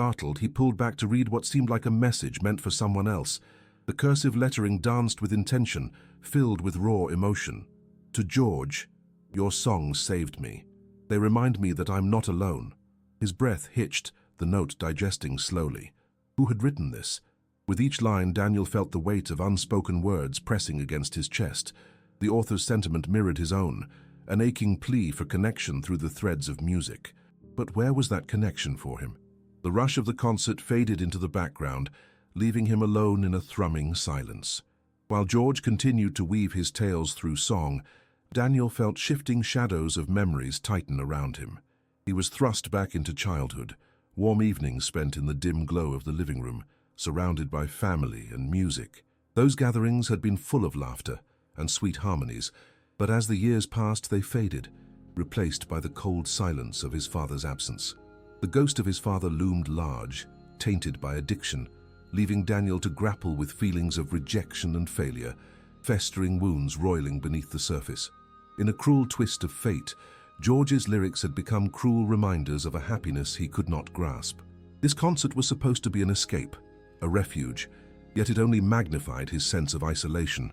Startled, he pulled back to read what seemed like a message meant for someone else. The cursive lettering danced with intention, filled with raw emotion. To George, your songs saved me. They remind me that I'm not alone. His breath hitched, the note digesting slowly. Who had written this? With each line, Daniel felt the weight of unspoken words pressing against his chest. The author's sentiment mirrored his own, an aching plea for connection through the threads of music. But where was that connection for him? The rush of the concert faded into the background, leaving him alone in a thrumming silence. While George continued to weave his tales through song, Daniel felt shifting shadows of memories tighten around him. He was thrust back into childhood, warm evenings spent in the dim glow of the living room, surrounded by family and music. Those gatherings had been full of laughter and sweet harmonies, but as the years passed they faded, replaced by the cold silence of his father's absence. The ghost of his father loomed large, tainted by addiction, leaving Daniel to grapple with feelings of rejection and failure, festering wounds roiling beneath the surface. In a cruel twist of fate, George's lyrics had become cruel reminders of a happiness he could not grasp. This concert was supposed to be an escape, a refuge, yet it only magnified his sense of isolation.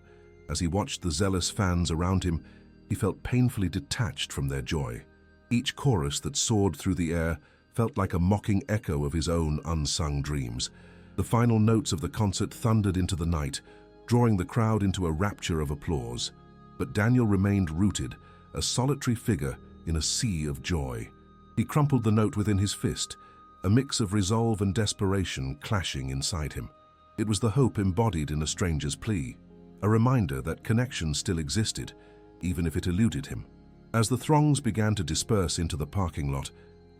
As he watched the zealous fans around him, he felt painfully detached from their joy. Each chorus that soared through the air felt like a mocking echo of his own unsung dreams. The final notes of the concert thundered into the night, drawing the crowd into a rapture of applause. But Daniel remained rooted, a solitary figure in a sea of joy. He crumpled the note within his fist, a mix of resolve and desperation clashing inside him. It was the hope embodied in a stranger's plea, a reminder that connection still existed, even if it eluded him. As the throngs began to disperse into the parking lot,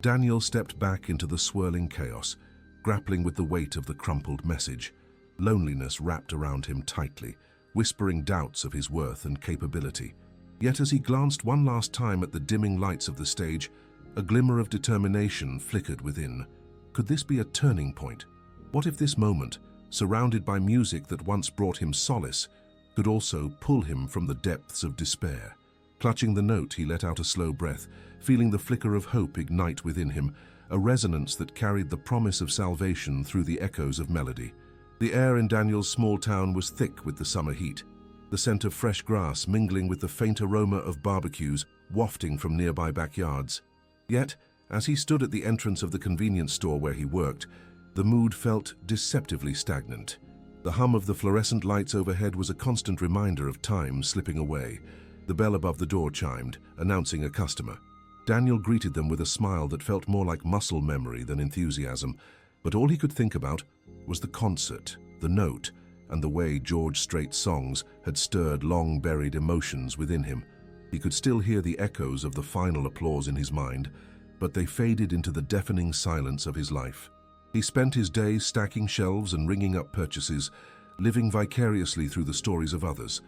Daniel stepped back into the swirling chaos, grappling with the weight of the crumpled message. Loneliness wrapped around him tightly, whispering doubts of his worth and capability. Yet as he glanced one last time at the dimming lights of the stage, a glimmer of determination flickered within. Could this be a turning point? What if this moment, surrounded by music that once brought him solace, could also pull him from the depths of despair? Clutching the note, he let out a slow breath, feeling the flicker of hope ignite within him, a resonance that carried the promise of salvation through the echoes of melody. The air in Daniel's small town was thick with the summer heat, the scent of fresh grass mingling with the faint aroma of barbecues wafting from nearby backyards. Yet, as he stood at the entrance of the convenience store where he worked, the mood felt deceptively stagnant. The hum of the fluorescent lights overhead was a constant reminder of time slipping away. The bell above the door chimed, announcing a customer. Daniel greeted them with a smile that felt more like muscle memory than enthusiasm, but all he could think about was the concert, the note, and the way George Strait's songs had stirred long-buried emotions within him. He could still hear the echoes of the final applause in his mind, but they faded into the deafening silence of his life. He spent his days stacking shelves and ringing up purchases, living vicariously through the stories of others,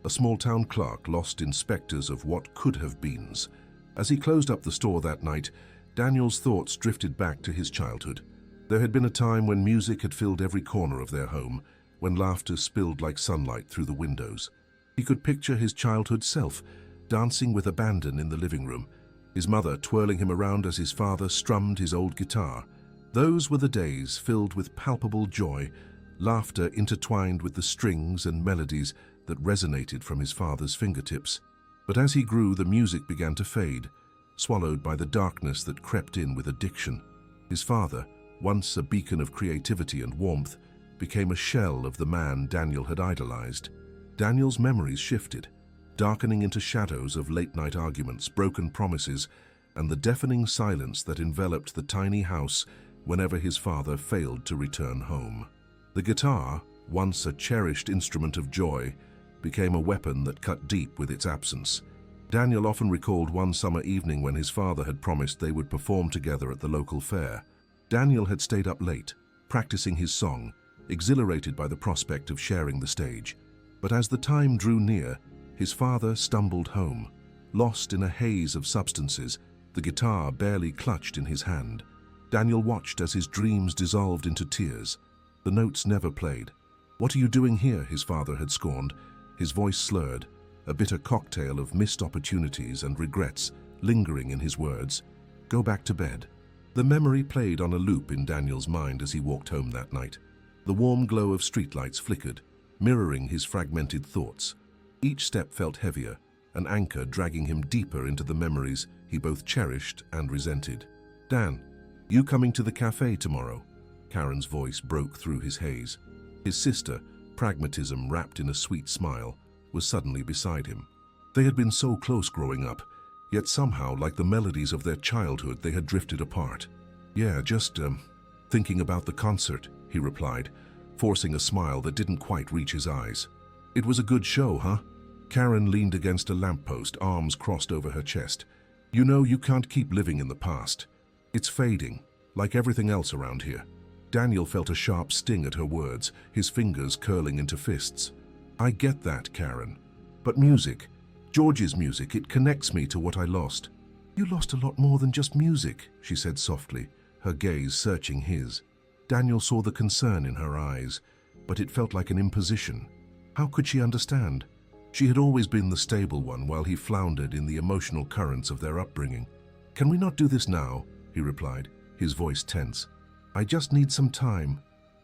a small-town clerk lost in specters of what could have beens. As he closed up the store that night, Daniel's thoughts drifted back to his childhood. There had been a time when music had filled every corner of their home, when laughter spilled like sunlight through the windows. He could picture his childhood self, dancing with abandon in the living room, his mother twirling him around as his father strummed his old guitar. Those were the days filled with palpable joy, laughter intertwined with the strings and melodies that resonated from his father's fingertips. But as he grew, the music began to fade, swallowed by the darkness that crept in with addiction. His father, once a beacon of creativity and warmth, became a shell of the man Daniel had idolized. Daniel's memories shifted, darkening into shadows of late-night arguments, broken promises, and the deafening silence that enveloped the tiny house whenever his father failed to return home. The guitar, once a cherished instrument of joy, became a weapon that cut deep with its absence. Daniel often recalled one summer evening when his father had promised they would perform together at the local fair. Daniel had stayed up late, practicing his song, exhilarated by the prospect of sharing the stage. But as the time drew near, his father stumbled home, lost in a haze of substances, the guitar barely clutched in his hand. Daniel watched as his dreams dissolved into tears. The notes never played. "What are you doing here?" his father had scorned, his voice slurred, a bitter cocktail of missed opportunities and regrets lingering in his words. "Go back to bed." The memory played on a loop in Daniel's mind as he walked home that night. The warm glow of streetlights flickered, mirroring his fragmented thoughts. Each step felt heavier, an anchor dragging him deeper into the memories he both cherished and resented. "Dan, you coming to the cafe tomorrow?" Karen's voice broke through his haze. His sister, pragmatism wrapped in a sweet smile, was suddenly beside him. They had been so close growing up, yet somehow, like the melodies of their childhood, they had drifted apart. "Yeah, just thinking about the concert," he replied, forcing a smile that didn't quite reach his eyes. "It was a good show, huh?" Karen leaned against a lamppost, arms crossed over her chest. "You know, you can't keep living in the past. It's fading, like everything else around here." Daniel felt a sharp sting at her words, his fingers curling into fists. "I get that, Karen. But music, George's music, it connects me to what I lost." "You lost a lot more than just music," she said softly, her gaze searching his. Daniel saw the concern in her eyes, but it felt like an imposition. How could she understand? She had always been the stable one while he floundered in the emotional currents of their upbringing. "Can we not do this now?" he replied, his voice tense. "I just need some time."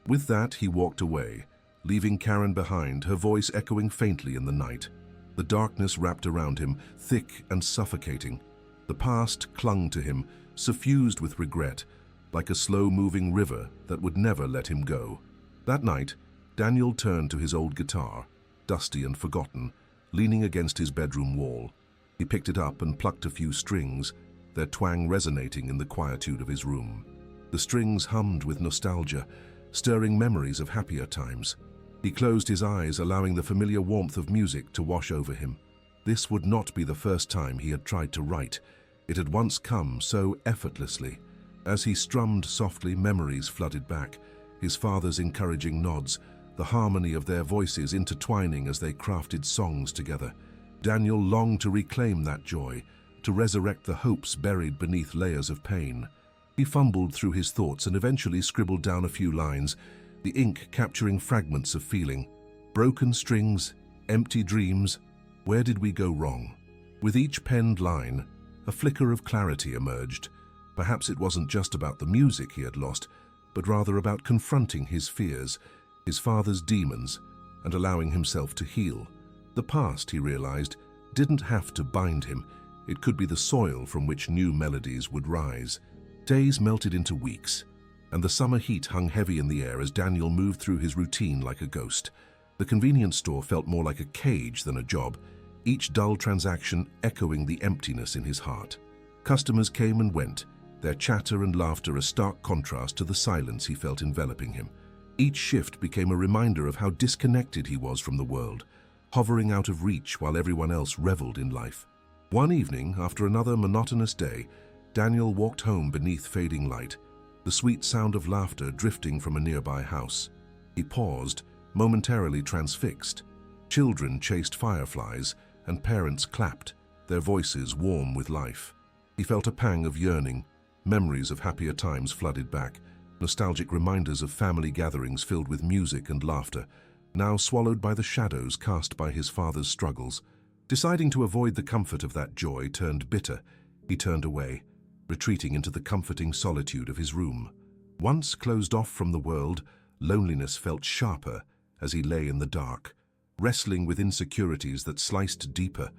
With that, he walked away, leaving Karen behind, her voice echoing faintly in the night. The darkness wrapped around him, thick and suffocating. The past clung to him, suffused with regret, like a slow-moving river that would never let him go. That night, Daniel turned to his old guitar, dusty and forgotten, leaning against his bedroom wall. He picked it up and plucked a few strings, their twang resonating in the quietude of his room. The strings hummed with nostalgia, stirring memories of happier times. He closed his eyes, allowing the familiar warmth of music to wash over him. This would not be the first time he had tried to write. It had once come so effortlessly. As he strummed softly, memories flooded back, his father's encouraging nods, the harmony of their voices intertwining as they crafted songs together. Daniel longed to reclaim that joy, to resurrect the hopes buried beneath layers of pain. He fumbled through his thoughts and eventually scribbled down a few lines, the ink capturing fragments of feeling. Broken strings, empty dreams, where did we go wrong? With each penned line, a flicker of clarity emerged. Perhaps it wasn't just about the music he had lost, but rather about confronting his fears, his father's demons, and allowing himself to heal. The past, he realized, didn't have to bind him. It could be the soil from which new melodies would rise. Days melted into weeks, and the summer heat hung heavy in the air as Daniel moved through his routine like a ghost. The convenience store felt more like a cage than a job, each dull transaction echoing the emptiness in his heart. Customers came and went, their chatter and laughter a stark contrast to the silence he felt enveloping him. Each shift became a reminder of how disconnected he was from the world, hovering out of reach while everyone else reveled in life. One evening, after another monotonous day, Daniel walked home beneath fading light, the sweet sound of laughter drifting from a nearby house. He paused, momentarily transfixed. Children chased fireflies, and parents clapped, their voices warm with life. He felt a pang of yearning. Memories of happier times flooded back, nostalgic reminders of family gatherings filled with music and laughter, now swallowed by the shadows cast by his father's struggles. Deciding to avoid the comfort of that joy turned bitter, he turned away, retreating into the comforting solitude of his room. Once closed off from the world, loneliness felt sharper as he lay in the dark, wrestling with insecurities that sliced deeper,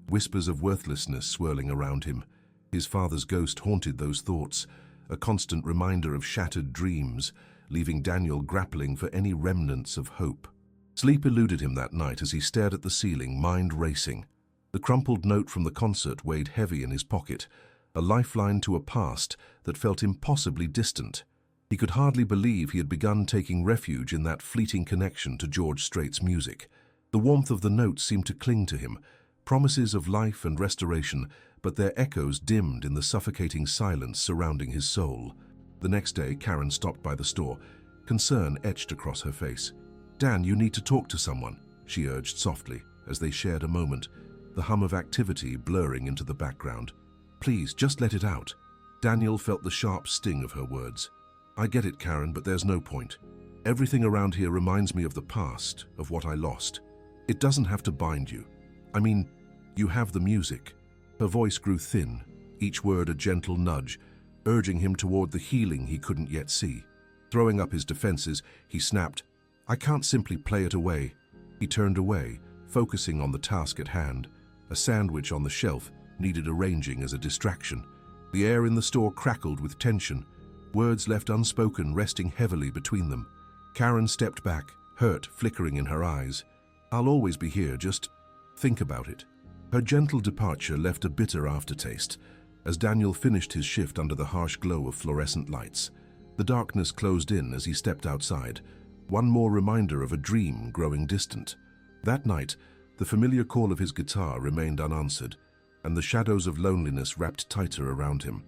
whispers of worthlessness swirling around him. His father's ghost haunted those thoughts, a constant reminder of shattered dreams, leaving Daniel grappling for any remnants of hope. Sleep eluded him that night as he stared at the ceiling, mind racing. The crumpled note from the concert weighed heavy in his pocket, a lifeline to a past that felt impossibly distant. He could hardly believe he had begun taking refuge in that fleeting connection to George Strait's music. The warmth of the notes seemed to cling to him, promises of life and restoration, but their echoes dimmed in the suffocating silence surrounding his soul. The next day, Karen stopped by the store, concern etched across her face. "Dan, you need to talk to someone," she urged softly as they shared a moment, the hum of activity blurring into the background. "Please, just let it out." Daniel felt the sharp sting of her words. "I get it, Karen, but there's no point. Everything around here reminds me of the past, of what I lost. It doesn't have to bind you. I mean, you have the music." Her voice grew thin, each word a gentle nudge, urging him toward the healing he couldn't yet see. Throwing up his defenses, he snapped, "I can't simply play it away." He turned away, focusing on the task at hand. A sandwich on the shelf needed arranging as a distraction. The air in the store crackled with tension, words left unspoken resting heavily between them. Karen stepped back, hurt flickering in her eyes. "I'll always be here, just think about it." Her gentle departure left a bitter aftertaste as Daniel finished his shift under the harsh glow of fluorescent lights. The darkness closed in as he stepped outside, one more reminder of a dream growing distant. That night, the familiar call of his guitar remained unanswered, and the shadows of loneliness wrapped tighter around him.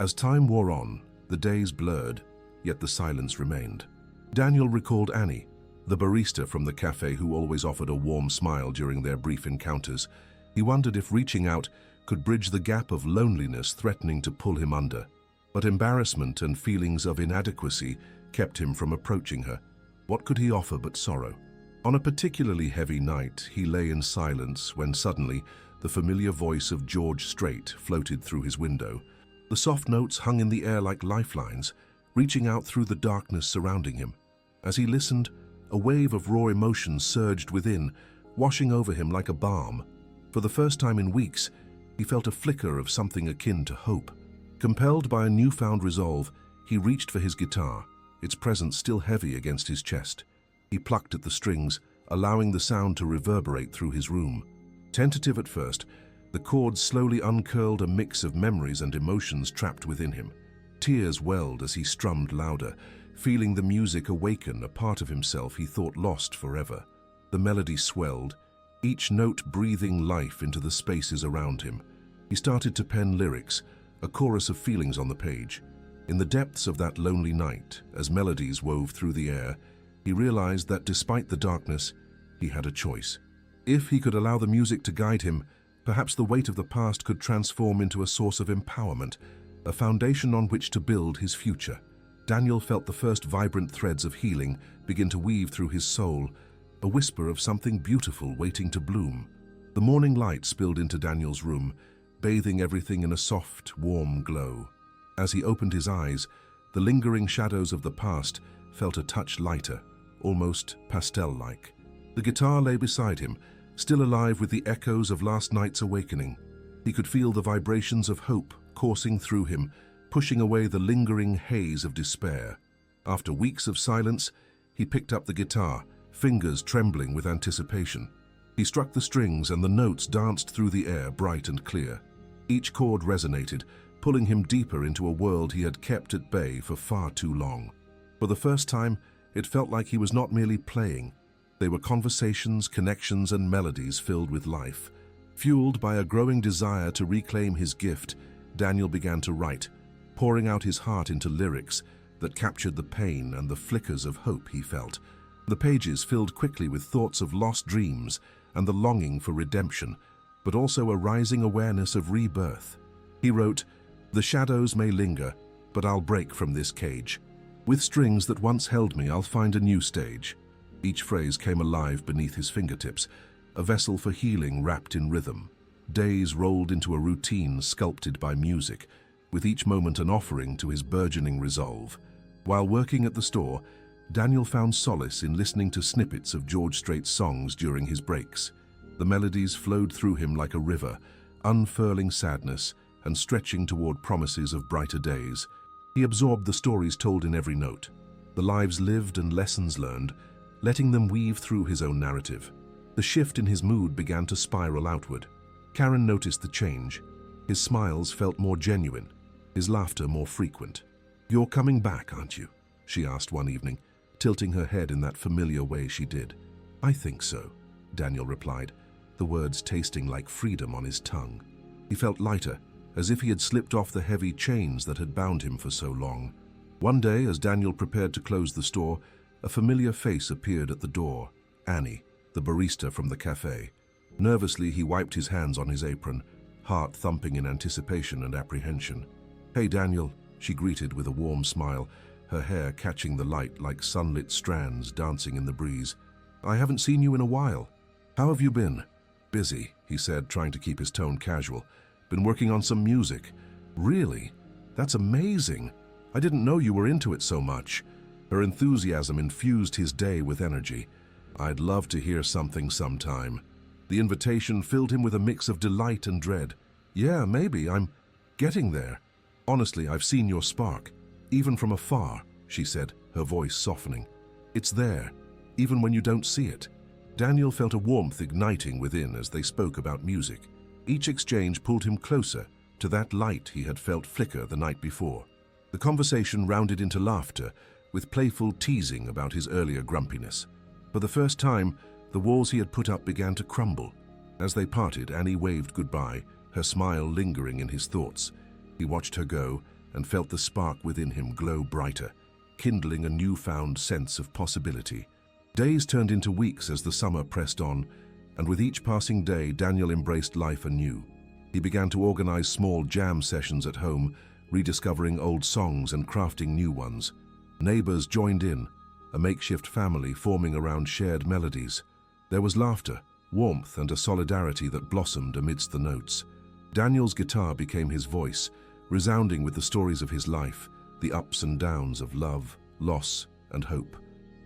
As time wore on, the days blurred, yet the silence remained. Daniel recalled Annie, the barista from the cafe who always offered a warm smile during their brief encounters. He wondered if reaching out could bridge the gap of loneliness threatening to pull him under. But embarrassment and feelings of inadequacy kept him from approaching her. What could he offer but sorrow? On a particularly heavy night, he lay in silence when suddenly the familiar voice of George Strait floated through his window. The soft notes hung in the air like lifelines, reaching out through the darkness surrounding him. As he listened, a wave of raw emotion surged within, washing over him like a balm. For the first time in weeks, he felt a flicker of something akin to hope. Compelled by a newfound resolve, he reached for his guitar, its presence still heavy against his chest. He plucked at the strings, allowing the sound to reverberate through his room. Tentative at first, the chords slowly uncurled a mix of memories and emotions trapped within him. Tears welled as he strummed louder, feeling the music awaken a part of himself he thought lost forever. The melody swelled, each note breathing life into the spaces around him. He started to pen lyrics, a chorus of feelings on the page. In the depths of that lonely night, as melodies wove through the air, he realized that despite the darkness, he had a choice. If he could allow the music to guide him, perhaps the weight of the past could transform into a source of empowerment, a foundation on which to build his future. Daniel felt the first vibrant threads of healing begin to weave through his soul, a whisper of something beautiful waiting to bloom. The morning light spilled into Daniel's room, bathing everything in a soft, warm glow. As he opened his eyes, the lingering shadows of the past felt a touch lighter, almost pastel-like. The guitar lay beside him, still alive with the echoes of last night's awakening. He could feel the vibrations of hope coursing through him, pushing away the lingering haze of despair. After weeks of silence, he picked up the guitar, fingers trembling with anticipation. He struck the strings and the notes danced through the air bright and clear. Each chord resonated, pulling him deeper into a world he had kept at bay for far too long. For the first time, it felt like he was not merely playing. They were conversations, connections, and melodies filled with life. Fueled by a growing desire to reclaim his gift, Daniel began to write, pouring out his heart into lyrics that captured the pain and the flickers of hope he felt. The pages filled quickly with thoughts of lost dreams and the longing for redemption, but also a rising awareness of rebirth. He wrote, "The shadows may linger, but I'll break from this cage. With strings that once held me, I'll find a new stage." Each phrase came alive beneath his fingertips, a vessel for healing wrapped in rhythm. Days rolled into a routine sculpted by music, with each moment an offering to his burgeoning resolve. While working at the store, Daniel found solace in listening to snippets of George Strait's songs during his breaks. The melodies flowed through him like a river, unfurling sadness and stretching toward promises of brighter days. He absorbed the stories told in every note, the lives lived and lessons learned, letting them weave through his own narrative. The shift in his mood began to spiral outward. Karen noticed the change. His smiles felt more genuine, his laughter more frequent. "You're coming back, aren't you?" she asked one evening, tilting her head in that familiar way she did. "I think so," Daniel replied, the words tasting like freedom on his tongue. He felt lighter, as if he had slipped off the heavy chains that had bound him for so long. One day, as Daniel prepared to close the store, a familiar face appeared at the door, Annie, the barista from the cafe. Nervously, he wiped his hands on his apron, heart thumping in anticipation and apprehension. "Hey, Daniel," she greeted with a warm smile, her hair catching the light like sunlit strands dancing in the breeze. "I haven't seen you in a while. How have you been?" "Busy," he said, trying to keep his tone casual. "Been working on some music." "Really?" That's amazing. I didn't know you were into it so much." Her enthusiasm infused his day with energy. "I'd love to hear something sometime." The invitation filled him with a mix of delight and dread. "Yeah, maybe. I'm getting there. Honestly, I've seen your spark, even from afar," she said, her voice softening. "It's there, even when you don't see it." Daniel felt a warmth igniting within as they spoke about music. Each exchange pulled him closer to that light he had felt flicker the night before. The conversation rounded into laughter, with playful teasing about his earlier grumpiness. For the first time, the walls he had put up began to crumble. As they parted, Annie waved goodbye, her smile lingering in his thoughts. He watched her go and felt the spark within him glow brighter, kindling a newfound sense of possibility. Days turned into weeks as the summer pressed on, and with each passing day, Daniel embraced life anew. He began to organize small jam sessions at home, rediscovering old songs and crafting new ones. Neighbors joined in, a makeshift family forming around shared melodies. There was laughter, warmth, and a solidarity that blossomed amidst the notes. Daniel's guitar became his voice, resounding with the stories of his life, the ups and downs of love, loss, and hope.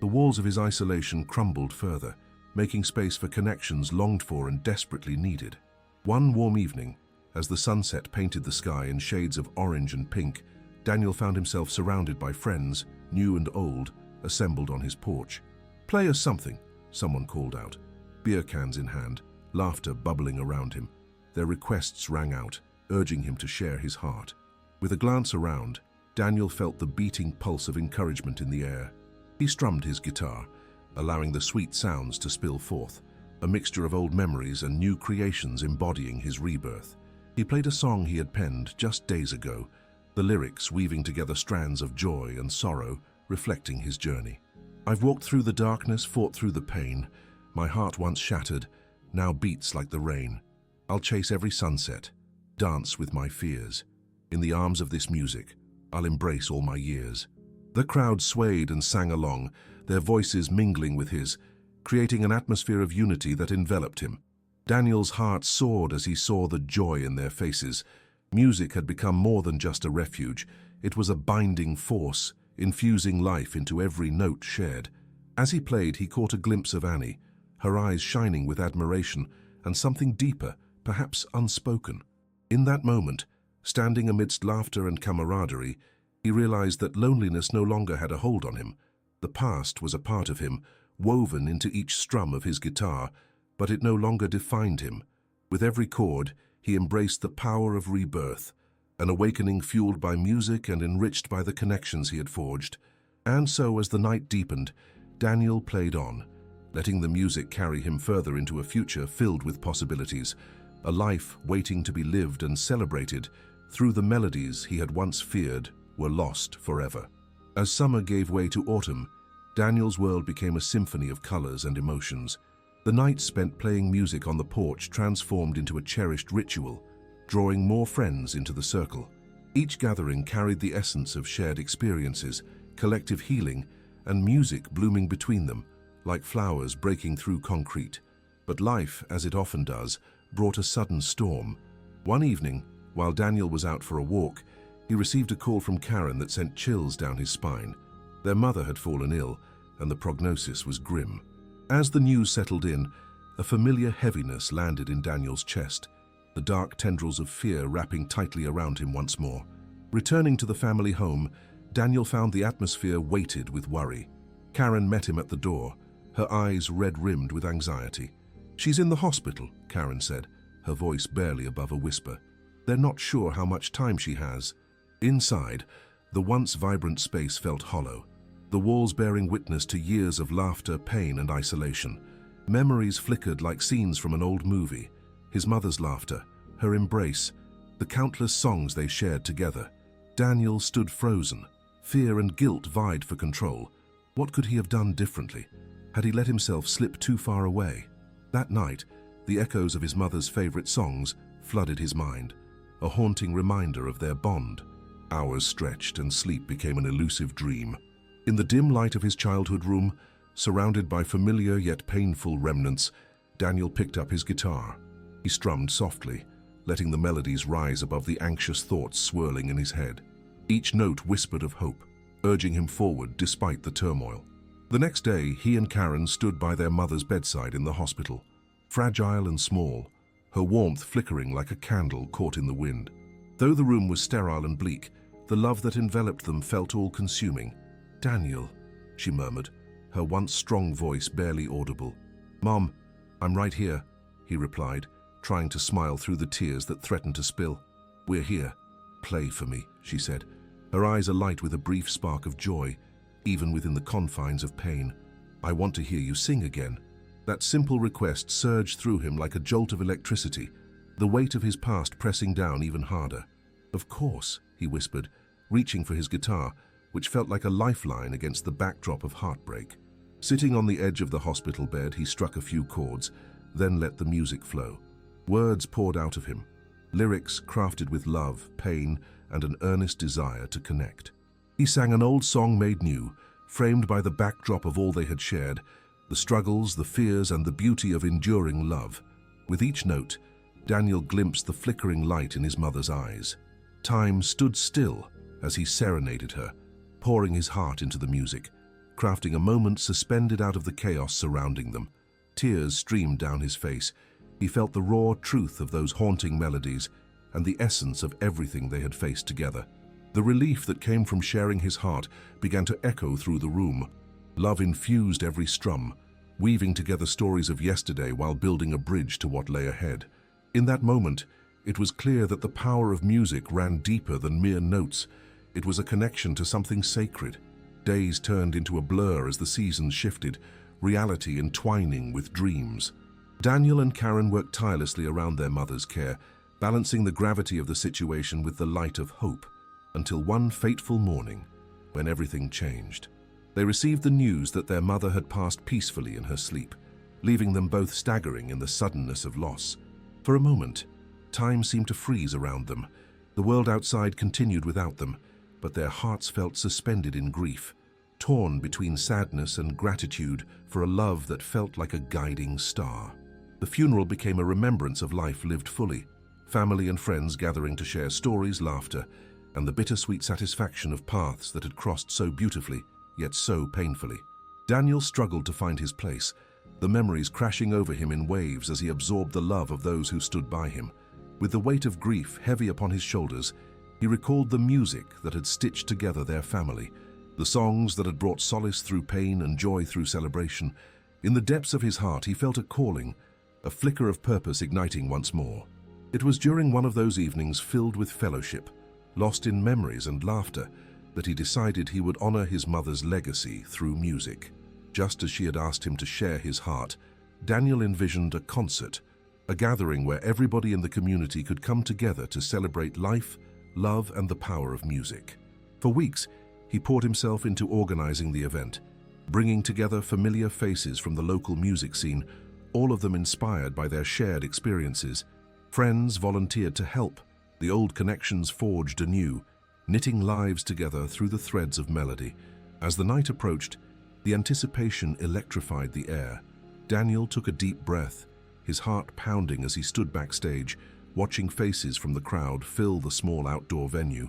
The walls of his isolation crumbled further, making space for connections longed for and desperately needed. One warm evening, as the sunset painted the sky in shades of orange and pink, Daniel found himself surrounded by friends, new and old, assembled on his porch. "Play us something," someone called out, beer cans in hand, laughter bubbling around him. Their requests rang out, urging him to share his heart. With a glance around, Daniel felt the beating pulse of encouragement in the air. He strummed his guitar, allowing the sweet sounds to spill forth, a mixture of old memories and new creations embodying his rebirth. He played a song he had penned just days ago, the lyrics weaving together strands of joy and sorrow, reflecting his journey. "I've walked through the darkness, fought through the pain. My heart once shattered, now beats like the rain. I'll chase every sunset, dance with my fears. In the arms of this music, I'll embrace all my years." The crowd swayed and sang along, their voices mingling with his, creating an atmosphere of unity that enveloped him. Daniel's heart soared as he saw the joy in their faces. Music had become more than just a refuge. It was a binding force, infusing life into every note shared. As he played, he caught a glimpse of Annie, her eyes shining with admiration and something deeper, perhaps unspoken. In that moment, standing amidst laughter and camaraderie, he realized that loneliness no longer had a hold on him. The past was a part of him, woven into each strum of his guitar, but it no longer defined him. With every chord, he embraced the power of rebirth, an awakening fueled by music and enriched by the connections he had forged. And so, as the night deepened, Daniel played on, letting the music carry him further into a future filled with possibilities, a life waiting to be lived and celebrated through the melodies he had once feared were lost forever. As summer gave way to autumn, Daniel's world became a symphony of colors and emotions. The nights spent playing music on the porch transformed into a cherished ritual, drawing more friends into the circle. Each gathering carried the essence of shared experiences, collective healing, and music blooming between them, like flowers breaking through concrete. But life, as it often does, brought a sudden storm. One evening, while Daniel was out for a walk, he received a call from Karen that sent chills down his spine. Their mother had fallen ill, and the prognosis was grim. As the news settled in, a familiar heaviness landed in Daniel's chest, the dark tendrils of fear wrapping tightly around him once more. Returning to the family home, Daniel found the atmosphere weighted with worry. Karen met him at the door, her eyes red-rimmed with anxiety. "She's in the hospital," Karen said, her voice barely above a whisper. "They're not sure how much time she has." Inside, the once vibrant space felt hollow, the walls bearing witness to years of laughter, pain, and isolation. Memories flickered like scenes from an old movie. His mother's laughter, her embrace, the countless songs they shared together. Daniel stood frozen. Fear and guilt vied for control. What could he have done differently? Had he let himself slip too far away? That night, the echoes of his mother's favorite songs flooded his mind, a haunting reminder of their bond. Hours stretched and sleep became an elusive dream. In the dim light of his childhood room, surrounded by familiar yet painful remnants, Daniel picked up his guitar. He strummed softly, letting the melodies rise above the anxious thoughts swirling in his head. Each note whispered of hope, urging him forward despite the turmoil. The next day, he and Karen stood by their mother's bedside in the hospital, fragile and small, her warmth flickering like a candle caught in the wind. Though the room was sterile and bleak, the love that enveloped them felt all-consuming. "Daniel," she murmured, her once strong voice barely audible. "Mom, I'm right here," he replied, trying to smile through the tears that threatened to spill. "We're here. Play for me," she said, her eyes alight with a brief spark of joy, even within the confines of pain. "I want to hear you sing again." That simple request surged through him like a jolt of electricity, the weight of his past pressing down even harder. "Of course," he whispered, reaching for his guitar, which felt like a lifeline against the backdrop of heartbreak. Sitting on the edge of the hospital bed, he struck a few chords, then let the music flow. Words poured out of him, lyrics crafted with love, pain, and an earnest desire to connect. He sang an old song made new, framed by the backdrop of all they had shared, the struggles, the fears, and the beauty of enduring love. With each note, Daniel glimpsed the flickering light in his mother's eyes. Time stood still as he serenaded her, pouring his heart into the music, crafting a moment suspended out of the chaos surrounding them. Tears streamed down his face. He felt the raw truth of those haunting melodies and the essence of everything they had faced together. The relief that came from sharing his heart began to echo through the room. Love infused every strum, weaving together stories of yesterday while building a bridge to what lay ahead. In that moment, it was clear that the power of music ran deeper than mere notes. It was a connection to something sacred. Days turned into a blur as the seasons shifted, reality entwining with dreams. Daniel and Karen worked tirelessly around their mother's care, balancing the gravity of the situation with the light of hope, until one fateful morning, when everything changed. They received the news that their mother had passed peacefully in her sleep, leaving them both staggering in the suddenness of loss. For a moment, time seemed to freeze around them. The world outside continued without them, but their hearts felt suspended in grief, torn between sadness and gratitude for a love that felt like a guiding star. The funeral became a remembrance of life lived fully, family and friends gathering to share stories, laughter, and the bittersweet satisfaction of paths that had crossed so beautifully, yet so painfully. Daniel struggled to find his place, the memories crashing over him in waves as he absorbed the love of those who stood by him. With the weight of grief heavy upon his shoulders, he recalled the music that had stitched together their family, the songs that had brought solace through pain and joy through celebration. In the depths of his heart, he felt a calling, a flicker of purpose igniting once more. It was during one of those evenings filled with fellowship, lost in memories and laughter, that he decided he would honor his mother's legacy through music. Just as she had asked him to share his heart, Daniel envisioned a concert, a gathering where everybody in the community could come together to celebrate life, love, and the power of music. For weeks, he poured himself into organizing the event, bringing together familiar faces from the local music scene, all of them inspired by their shared experiences. Friends volunteered to help, the old connections forged anew, knitting lives together through the threads of melody. As the night approached, the anticipation electrified the air. Daniel took a deep breath, his heart pounding as he stood backstage, watching faces from the crowd fill the small outdoor venue.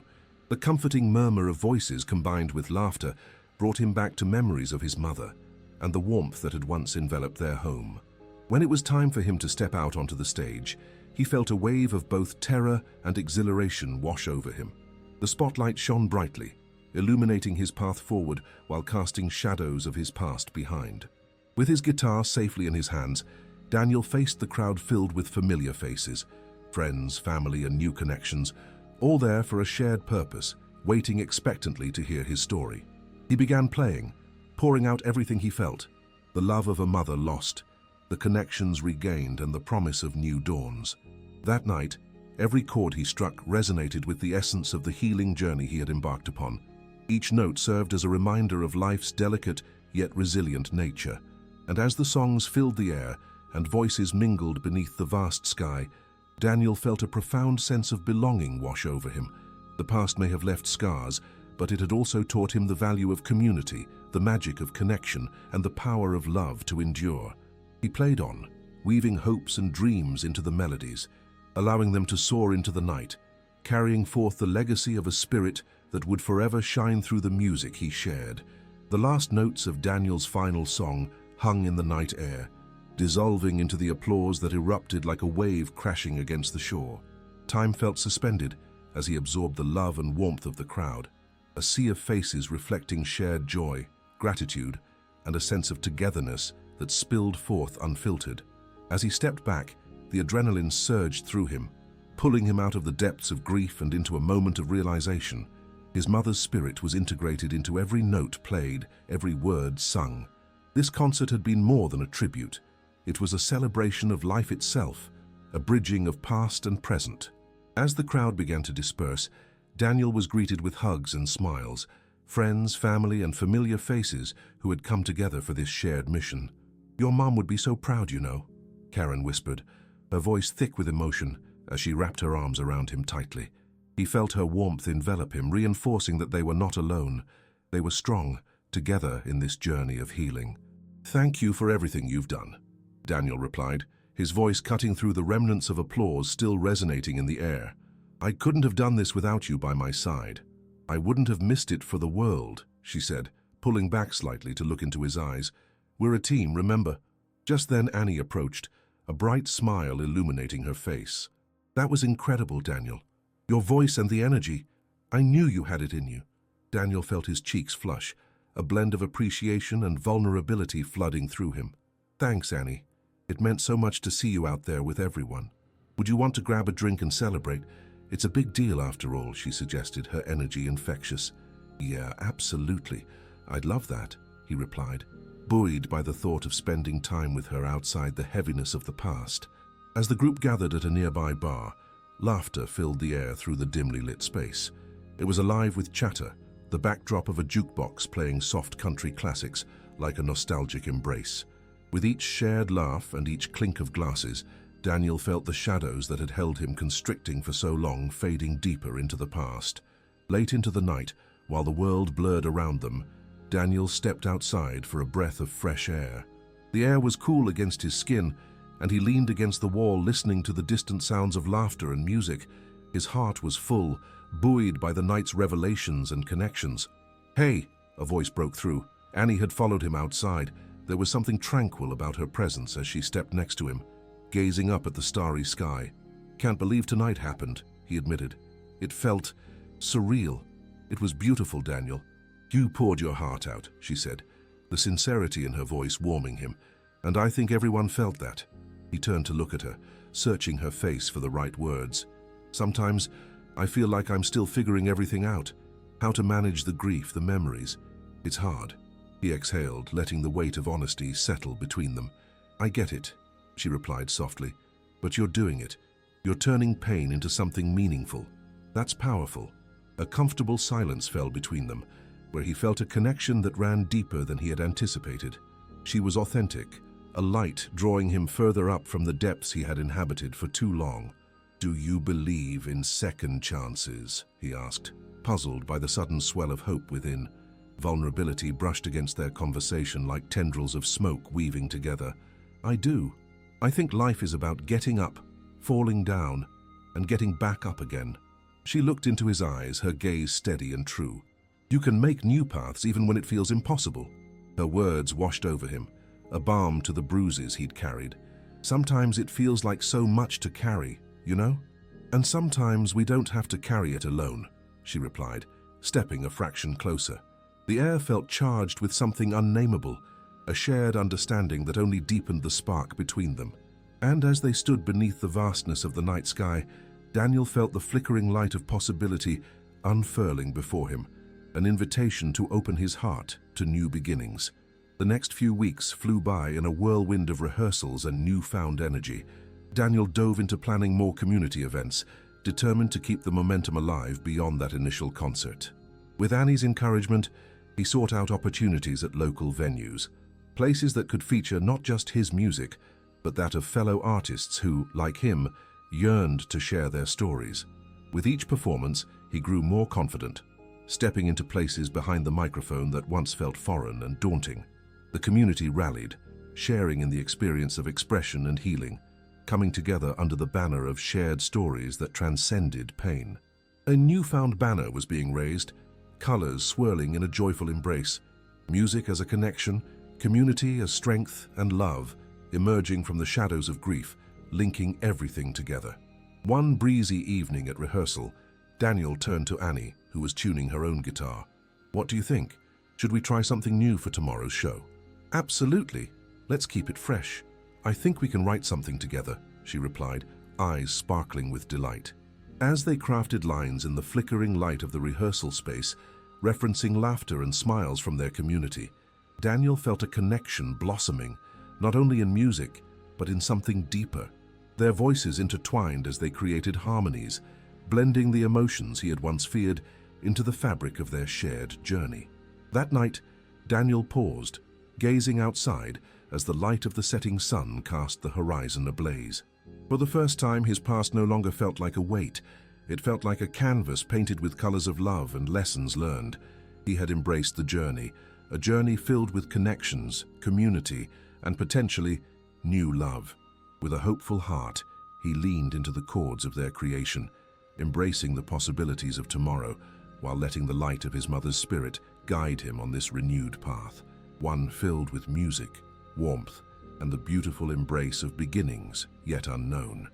The comforting murmur of voices combined with laughter brought him back to memories of his mother and the warmth that had once enveloped their home. When it was time for him to step out onto the stage, he felt a wave of both terror and exhilaration wash over him. The spotlight shone brightly, illuminating his path forward while casting shadows of his past behind. With his guitar safely in his hands, Daniel faced the crowd filled with familiar faces, friends, family, and new connections, all there for a shared purpose, waiting expectantly to hear his story. He began playing, pouring out everything he felt, the love of a mother lost, the connections regained, and the promise of new dawns. That night, every chord he struck resonated with the essence of the healing journey he had embarked upon. Each note served as a reminder of life's delicate yet resilient nature, and as the songs filled the air and voices mingled beneath the vast sky, Daniel felt a profound sense of belonging wash over him. The past may have left scars, but it had also taught him the value of community, the magic of connection, and the power of love to endure. He played on, weaving hopes and dreams into the melodies, allowing them to soar into the night, carrying forth the legacy of a spirit that would forever shine through the music he shared. The last notes of Daniel's final song hung in the night air, dissolving into the applause that erupted like a wave crashing against the shore. Time felt suspended as he absorbed the love and warmth of the crowd, a sea of faces reflecting shared joy, gratitude, and a sense of togetherness that spilled forth unfiltered. As he stepped back, the adrenaline surged through him, pulling him out of the depths of grief and into a moment of realization. His mother's spirit was integrated into every note played, every word sung. This concert had been more than a tribute. It was a celebration of life itself, a bridging of past and present. As the crowd began to disperse, Daniel was greeted with hugs and smiles, friends, family, and familiar faces who had come together for this shared mission. "Your mom would be so proud, you know," Karen whispered, her voice thick with emotion as she wrapped her arms around him tightly. He felt her warmth envelop him, reinforcing that they were not alone. They were strong, together in this journey of healing. "Thank you for everything you've done," Daniel replied, his voice cutting through the remnants of applause still resonating in the air. "I couldn't have done this without you by my side. I wouldn't have missed it for the world," she said, pulling back slightly to look into his eyes. "We're a team, remember?" Just then Annie approached, a bright smile illuminating her face. "That was incredible, Daniel. Your voice and the energy. I knew you had it in you." Daniel felt his cheeks flush, a blend of appreciation and vulnerability flooding through him. "Thanks, Annie. It meant so much to see you out there with everyone. Would you want to grab a drink and celebrate? It's a big deal after all," she suggested, her energy infectious. "Yeah, absolutely. I'd love that," he replied, buoyed by the thought of spending time with her outside the heaviness of the past. As the group gathered at a nearby bar, laughter filled the air through the dimly lit space. It was alive with chatter, the backdrop of a jukebox playing soft country classics like a nostalgic embrace. With each shared laugh and each clink of glasses, Daniel felt the shadows that had held him constricting for so long fading deeper into the past. Late into the night, while the world blurred around them, Daniel stepped outside for a breath of fresh air. The air was cool against his skin, and he leaned against the wall listening to the distant sounds of laughter and music. His heart was full, buoyed by the night's revelations and connections. "Hey!" a voice broke through. Annie had followed him outside. There was something tranquil about her presence as she stepped next to him, gazing up at the starry sky. "Can't believe tonight happened," he admitted. "It felt surreal. It was beautiful, Daniel. You poured your heart out," she said, the sincerity in her voice warming him, "and I think everyone felt that." He turned to look at her, searching her face for the right words. "Sometimes I feel like I'm still figuring everything out, how to manage the grief, the memories. It's hard." He exhaled, letting the weight of honesty settle between them. "I get it," she replied softly, "but you're doing it. You're turning pain into something meaningful. That's powerful." A comfortable silence fell between them, where he felt a connection that ran deeper than he had anticipated. She was authentic, a light drawing him further up from the depths he had inhabited for too long. "Do you believe in second chances?" he asked, puzzled by the sudden swell of hope within. Vulnerability brushed against their conversation like tendrils of smoke weaving together. "I do. I think life is about getting up, falling down, and getting back up again." She looked into his eyes, her gaze steady and true. "You can make new paths even when it feels impossible." Her words washed over him, a balm to the bruises he'd carried. "Sometimes it feels like so much to carry, you know? And sometimes we don't have to carry it alone," she replied, stepping a fraction closer. The air felt charged with something unnameable, a shared understanding that only deepened the spark between them. And as they stood beneath the vastness of the night sky, Daniel felt the flickering light of possibility unfurling before him, an invitation to open his heart to new beginnings. The next few weeks flew by in a whirlwind of rehearsals and newfound energy. Daniel dove into planning more community events, determined to keep the momentum alive beyond that initial concert. With Annie's encouragement, he sought out opportunities at local venues, places that could feature not just his music, but that of fellow artists who, like him, yearned to share their stories. With each performance, he grew more confident, stepping into places behind the microphone that once felt foreign and daunting. The community rallied, sharing in the experience of expression and healing, coming together under the banner of shared stories that transcended pain. A newfound banner was being raised, colors swirling in a joyful embrace. Music as a connection, community as strength and love, emerging from the shadows of grief, linking everything together. One breezy evening at rehearsal, Daniel turned to Annie, who was tuning her own guitar. "What do you think? Should we try something new for tomorrow's show?" "Absolutely. Let's keep it fresh. I think we can write something together," she replied, eyes sparkling with delight. As they crafted lines in the flickering light of the rehearsal space, referencing laughter and smiles from their community, Daniel felt a connection blossoming, not only in music, but in something deeper. Their voices intertwined as they created harmonies, blending the emotions he had once feared into the fabric of their shared journey. That night, Daniel paused, gazing outside as the light of the setting sun cast the horizon ablaze. For the first time, his past no longer felt like a weight. It felt like a canvas painted with colors of love and lessons learned. He had embraced the journey, a journey filled with connections, community, and potentially new love. With a hopeful heart, he leaned into the chords of their creation, embracing the possibilities of tomorrow while letting the light of his mother's spirit guide him on this renewed path, one filled with music, warmth, and the beautiful embrace of beginnings yet unknown.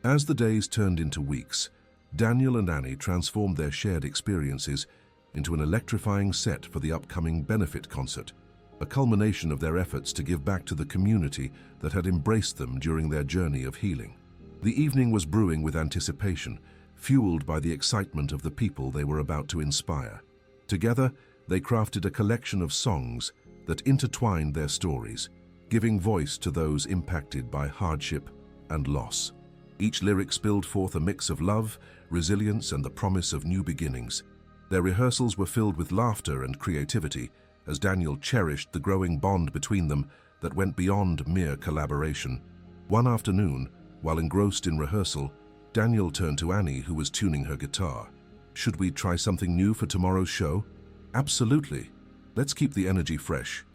As the days turned into weeks, Daniel and Annie transformed their shared experiences into an electrifying set for the upcoming benefit concert, a culmination of their efforts to give back to the community that had embraced them during their journey of healing. The evening was brewing with anticipation, fueled by the excitement of the people they were about to inspire. Together, they crafted a collection of songs that intertwined their stories, giving voice to those impacted by hardship and loss. Each lyric spilled forth a mix of love, resilience, and the promise of new beginnings. Their rehearsals were filled with laughter and creativity, as Daniel cherished the growing bond between them that went beyond mere collaboration. One afternoon, while engrossed in rehearsal, Daniel turned to Annie, who was tuning her guitar. "Should we try something new for tomorrow's show?" "Absolutely. Let's keep the energy fresh."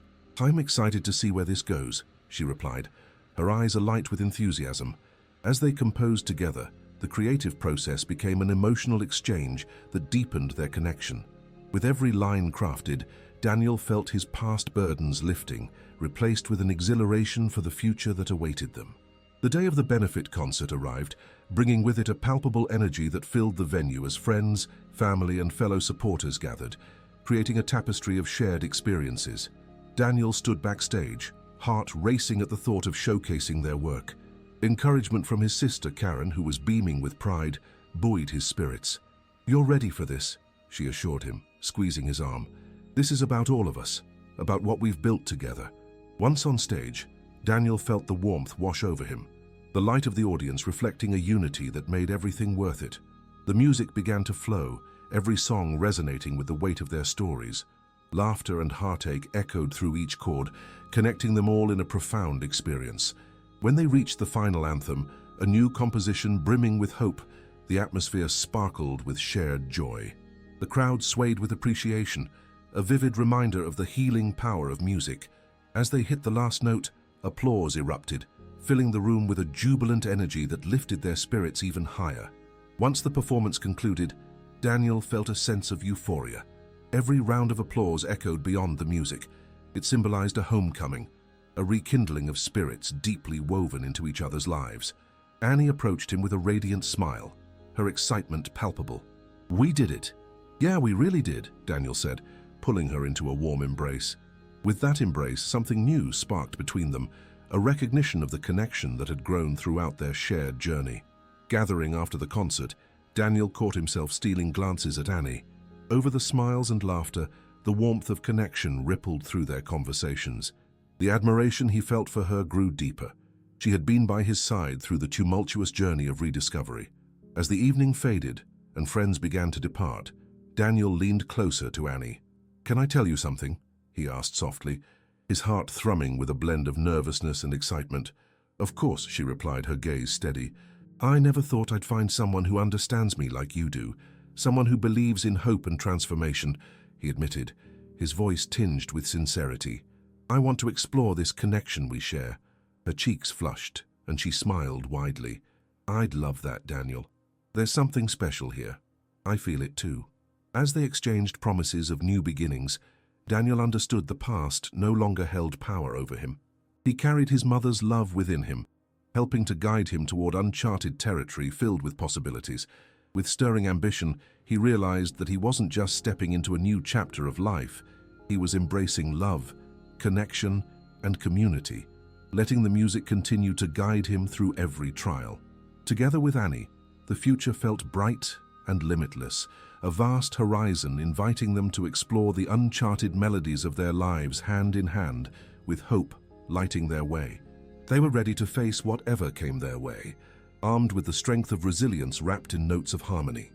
"I'm excited to see where this goes," she replied, her eyes alight with enthusiasm. As they composed together, the creative process became an emotional exchange that deepened their connection. With every line crafted, Daniel felt his past burdens lifting, replaced with an exhilaration for the future that awaited them. The day of the benefit concert arrived, bringing with it a palpable energy that filled the venue as friends, family, and fellow supporters gathered, creating a tapestry of shared experiences. Daniel stood backstage, heart racing at the thought of showcasing their work. Encouragement from his sister Karen, who was beaming with pride, buoyed his spirits. "You're ready for this," she assured him, squeezing his arm. "This is about all of us, about what we've built together." Once on stage, Daniel felt the warmth wash over him, the light of the audience reflecting a unity that made everything worth it. The music began to flow, every song resonating with the weight of their stories. Laughter and heartache echoed through each chord, connecting them all in a profound experience. When they reached the final anthem, a new composition brimming with hope, the atmosphere sparkled with shared joy. The crowd swayed with appreciation, a vivid reminder of the healing power of music. As they hit the last note, applause erupted, filling the room with a jubilant energy that lifted their spirits even higher. Once the performance concluded, Daniel felt a sense of euphoria. Every round of applause echoed beyond the music. It symbolized a homecoming, a rekindling of spirits deeply woven into each other's lives. Annie approached him with a radiant smile, her excitement palpable. "We did it." "Yeah, we really did," Daniel said, pulling her into a warm embrace. With that embrace, something new sparked between them, a recognition of the connection that had grown throughout their shared journey. Gathering after the concert, Daniel caught himself stealing glances at Annie. Over the smiles and laughter, the warmth of connection rippled through their conversations. The admiration he felt for her grew deeper. She had been by his side through the tumultuous journey of rediscovery. As the evening faded and friends began to depart, Daniel leaned closer to Annie. "Can I tell you something?" he asked softly, his heart thrumming with a blend of nervousness and excitement. "Of course," she replied, her gaze steady. "I never thought I'd find someone who understands me like you do, someone who believes in hope and transformation," he admitted, his voice tinged with sincerity. "I want to explore this connection we share." Her cheeks flushed, and she smiled widely. "I'd love that, Daniel. There's something special here. I feel it too." As they exchanged promises of new beginnings, Daniel understood the past no longer held power over him. He carried his mother's love within him, helping to guide him toward uncharted territory filled with possibilities. With stirring ambition, he realized that he wasn't just stepping into a new chapter of life. He was embracing love, connection, and community, letting the music continue to guide him through every trial. Together with Annie, the future felt bright and limitless, a vast horizon inviting them to explore the uncharted melodies of their lives hand in hand, with hope lighting their way. They were ready to face whatever came their way, armed with the strength of resilience wrapped in notes of harmony.